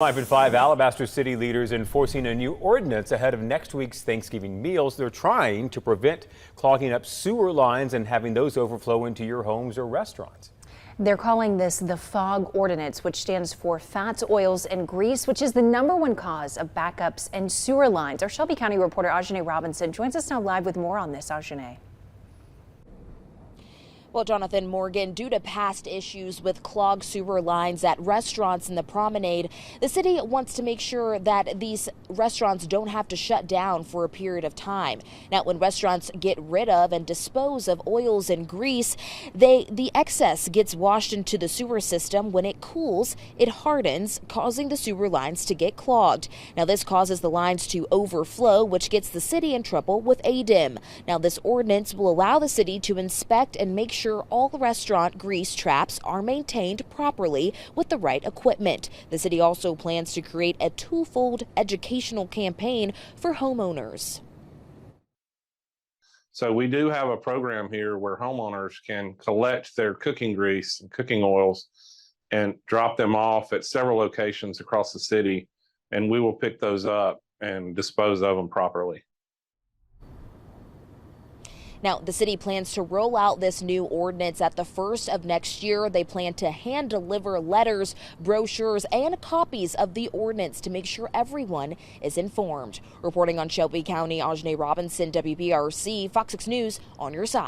5 at 5, Alabaster City leaders enforcing a new ordinance ahead of next week's Thanksgiving meals. They're trying to prevent clogging up sewer lines and having those overflow into your homes or restaurants. They're calling this the FOG Ordinance, which stands for fats, oils, and grease, which is the #1 cause of backups and sewer lines. Our Shelby County reporter Ajane Robinson joins us now live with more on this. Ajane. Well, Jonathan Morgan, due to past issues with clogged sewer lines at restaurants in the promenade, the city wants to make sure that these restaurants don't have to shut down for a period of time. Now, when restaurants get rid of and dispose of oils and grease, the excess gets washed into the sewer system. When it cools, it hardens, causing the sewer lines to get clogged. Now, this causes the lines to overflow, which gets the city in trouble with ADIM. Now, this ordinance will allow the city to inspect and make sure all restaurant grease traps are maintained properly with the right equipment. The city also plans to create a twofold educational campaign for homeowners. So we do have a program here where homeowners can collect their cooking grease and cooking oils and drop them off at several locations across the city, and we will pick those up and dispose of them properly. Now, the city plans to roll out this new ordinance at the first of next year. They plan to hand deliver letters, brochures, and copies of the ordinance to make sure everyone is informed. Reporting on Shelby County, Ajane Robinson, WBRC, Fox 6 News, on your side.